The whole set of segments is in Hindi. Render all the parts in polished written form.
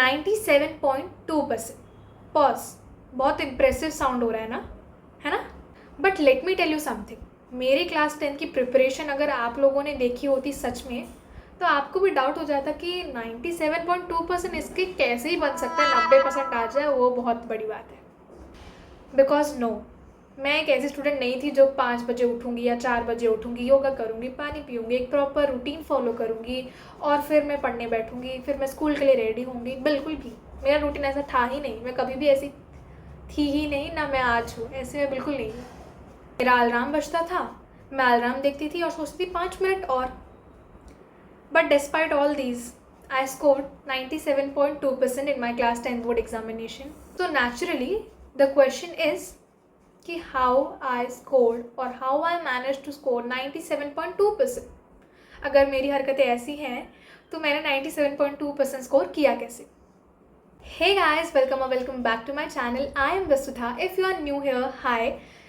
97.2%। पॉज, बहुत इम्प्रेसिव साउंड हो रहा है ना? But let me tell you something, मेरी क्लास 10 की प्रिपरेशन अगर आप लोगों ने देखी होती सच में, तो आपको भी डाउट हो जाता कि 97.2% इसके कैसे ही बन सकता है, 90% आ जाए वो बहुत बड़ी बात है। बिकॉज नो, मैं एक ऐसी स्टूडेंट नहीं थी जो 5 बजे उठूँगी या 4 बजे उठूँगी, योगा करूँगी, पानी पीऊँगी, एक प्रॉपर रूटीन फॉलो करूँगी और फिर मैं पढ़ने बैठूँगी, फिर मैं स्कूल के लिए रेडी होंगी। बिल्कुल भी मेरा रूटीन ऐसा था ही नहीं, मैं कभी भी ऐसी थी ही नहीं, ना मैं आज हूँ, ऐसे मैं बिल्कुल नहीं हूँ। मेरा अलार्म बजता था, मैं अलार्म देखती थी और सोचती थी 5 मिनट और। But despite all these, I scored 97.2% in my class 10 board examination. So naturally, the question is कि how I scored और how I managed to score 97.2%. अगर मेरी हरकतें ऐसी हैं तो मैंने 97.2% स्कोर किया कैसे? Hey guys, welcome back to my channel. I am Vasudha. If you are new here, hi.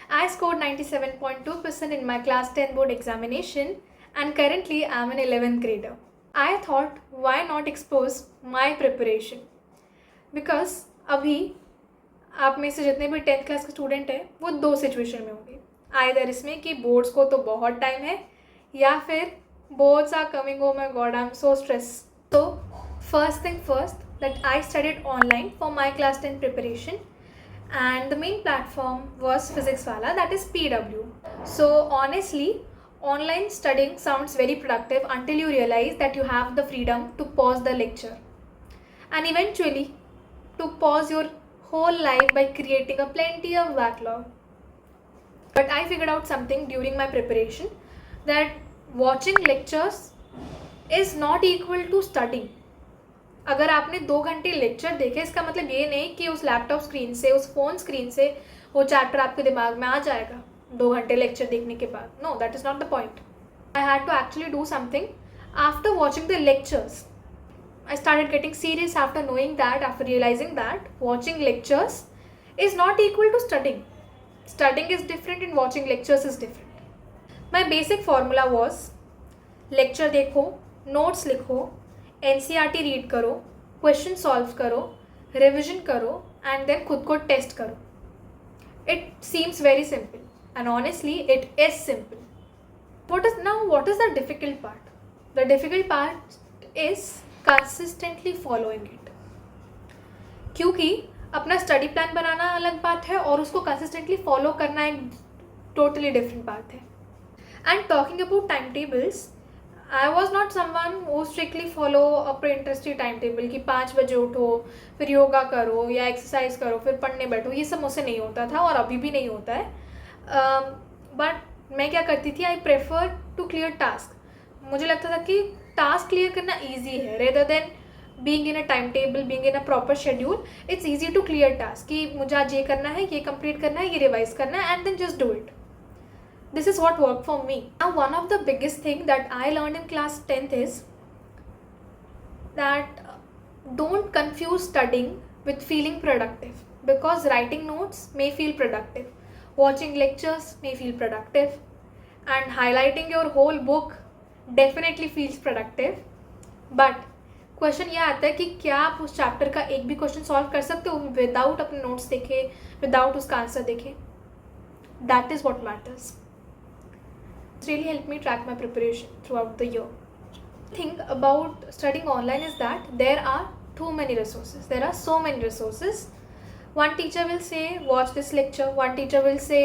I scored 97.2% in my class 10 board examination and currently I am an 11th grader. I thought why not expose my preparation? Because अभी आप में से जितने भी 10th क्लास के स्टूडेंट हैं वो 2 सिचुएशन में होंगे, आइदर इसमें कि बोर्ड्स को तो बहुत टाइम है या फिर boards are coming, oh my god I am so stress. तो first thing first, that I studied online for my class 10 preparation and the main platform was physics wala, that is PW. So honestly, online studying sounds very productive until you realize that you have the freedom to pause the lecture and eventually to pause your whole life by creating a plenty of backlog. But I figured out something during my preparation, that watching lectures is not equal to studying. अगर आपने 2 घंटे लेक्चर देखे, इसका मतलब ये नहीं कि उस लैपटॉप स्क्रीन से, उस फ़ोन स्क्रीन से वो चैप्टर आपके दिमाग में आ जाएगा 2 घंटे लेक्चर देखने के बाद। No, that is not the point. I had to actually do something after watching the lectures. I started getting serious after knowing that, after realizing that watching lectures is not equal to studying. Studying is different and watching lectures is different. My basic formula was lecture देखो, notes लिखो, NCERT रीड करो, क्वेश्चन सॉल्व करो, रिविजन करो एंड देन खुद को टेस्ट करो. It seems very simple and honestly it is simple. what is the difficult part? The difficult part is consistently following it. क्योंकि अपना स्टडी प्लान बनाना अलग बात है और उसको कंसिस्टेंटली फॉलो करना एक टोटली डिफरेंट बात है. And talking about time tables, I was not someone who strictly follow a pre-interested time table कि 5 बजे उठो, फिर योगा करो या एक्सरसाइज करो, फिर पढ़ने बैठो. ये सब मुझसे नहीं होता था और अभी भी नहीं होता है. बट मैं क्या करती थी, I prefer to clear task. मुझे लगता था कि टास्क क्लियर करना ईजी है rather than being in a time table, being in a proper schedule. It's easy to clear task कि मुझे आज ये करना है, ये कंप्लीट करना है, ये रिवाइज करना है and then just do it. This is what worked for me. Now, one of the biggest thing that I learned in class 10th is that don't confuse studying with feeling productive, because writing notes may feel productive, watching lectures may feel productive, and highlighting your whole book definitely feels productive. But question ये आता है कि क्या आप उस चैप्टर का एक भी क्वेश्चन सॉल्व कर सकते हो विदाउट अपने नोट्स देखे, विदाउट उसका आंसर देखे? That is what matters. It's really helped me track my preparation throughout the year. The thing about studying online is that there are too many resources. There are so many resources. One teacher will say, watch this lecture. One teacher will say,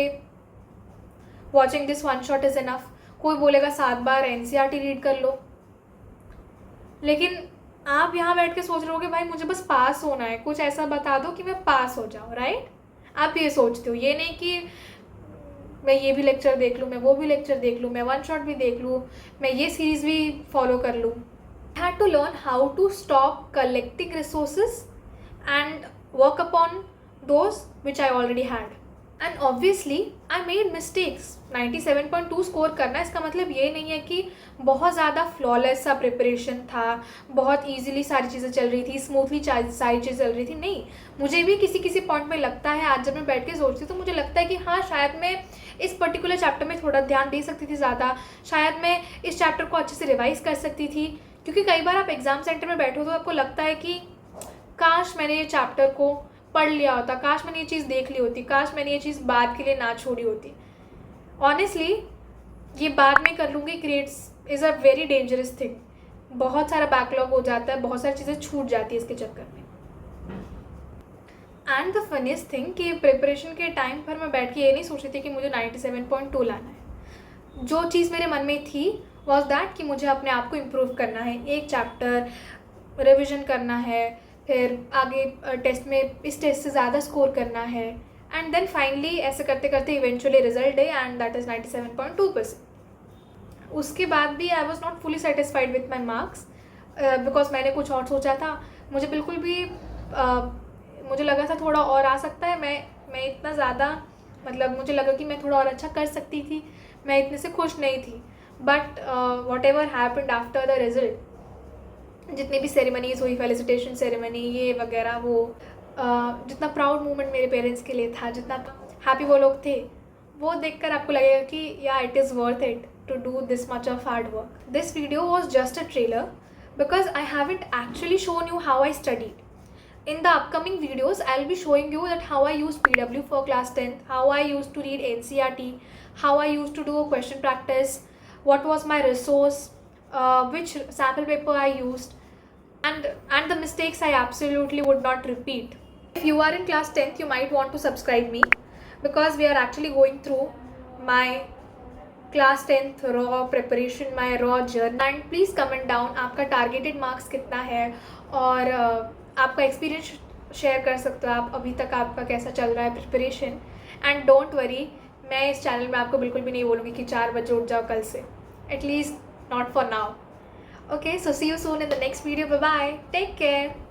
watching this one shot is enough. कोई बोलेगा 7 बार NCERT रीड कर लो. लेकिन आप यहाँ बैठ के सोच रहे हो कि भाई मुझे बस पास होना है, कुछ ऐसा बता दो कि मैं पास हो जाऊँ, राइट? आप ये सोचते हो, ये नहीं कि मैं ये भी लेक्चर देख लूँ, मैं वो भी लेक्चर देख लूँ, मैं वन शॉट भी देख लूँ, मैं ये सीरीज़ भी फॉलो कर लूँ. I had to learn how to stop collecting resources and work upon those which I already had. And obviously I made mistakes. 97.2 score करना इसका मतलब ये नहीं है कि बहुत ज़्यादा फ्लॉलेस सा प्रिपरेशन था, बहुत ईजिली सारी चीज़ें चल रही थी, स्मूथली सारी चीज़ें चल रही थी. नहीं, मुझे भी किसी पॉइंट में लगता है, आज जब मैं बैठ के सोचती हूँ तो मुझे लगता है कि हाँ, शायद मैं इस पर्टिकुलर चैप्टर में थोड़ा ध्यान दे सकती थी ज़्यादा, शायद मैं इस चैप्टर को अच्छे से रिवाइज़ कर सकती थी. क्योंकि कई बार आप एग्ज़ाम सेंटर में बैठो तो आपको लगता है कि काश मैंने ये चैप्टर को पढ़ लिया होता, काश मैंने ये चीज़ देख ली होती, काश मैंने ये चीज़ बाद के लिए ना छोड़ी होती। ऑनेस्टली ये बाद में कर लूँगी creates is a very dangerous thing. बहुत सारा बैकलॉग हो जाता है, बहुत सारी चीज़ें छूट जाती है इसके चक्कर में। एंड द फनीस्ट थिंग कि प्रिपरेशन के टाइम पर मैं बैठ के ये नहीं सोच रही थी कि मुझे 97.2 लाना है। जो चीज़ मेरे मन में थी वॉज दैट कि मुझे अपने आप को इम्प्रूव करना है, एक चैप्टर रिविज़न करना है, फिर आगे टेस्ट में इस टेस्ट से ज़्यादा स्कोर करना है, एंड देन फाइनली ऐसे करते करते इवेंचुअली रिजल्ट है एंड दैट इज़ 97.2%। उसके बाद भी I was not fully satisfied with my marks because मैंने कुछ और सोचा था। मुझे बिल्कुल भी मुझे लगा था थोड़ा और आ सकता है, मैं इतना ज़्यादा मतलब मुझे लगा कि मैं थोड़ा और अच्छा कर सकती थी, मैं इतने से खुश नहीं थी। But what ever happened after the result, जितनी भी सेरेमनीज हुई, फेलिसिटेशन सेरेमनी ये वगैरह, वो जितना प्राउड मोमेंट मेरे पेरेंट्स के लिए था, जितना हैप्पी वो लोग थे, वो देखकर आपको लगेगा कि या it is worth it to do this much of hard work. This video was just a trailer because I haven't actually shown you how I studied. In the upcoming videos, I'll be showing you that how I used PW for class 10th, how I used to read NCERT, how I used to do a question practice, what was my resource, which sample paper I used, and the mistakes I absolutely would not repeat. If you are in class 10th, you might want to subscribe me because we are actually going through my class 10th raw preparation, my raw journey. And please comment down आपका टारगेटेड मार्क्स कितना है और आपका एक्सपीरियंस शेयर कर सकते हो आप, अभी तक आपका कैसा चल रहा है प्रिपरेशन। एंड डोंट वरी, मैं इस चैनल में आपको बिल्कुल भी नहीं बोलूँगी कि 4 बजे उठ जाओ कल से, at least not for now. Okay, so see you soon in the next video. Bye bye, take care.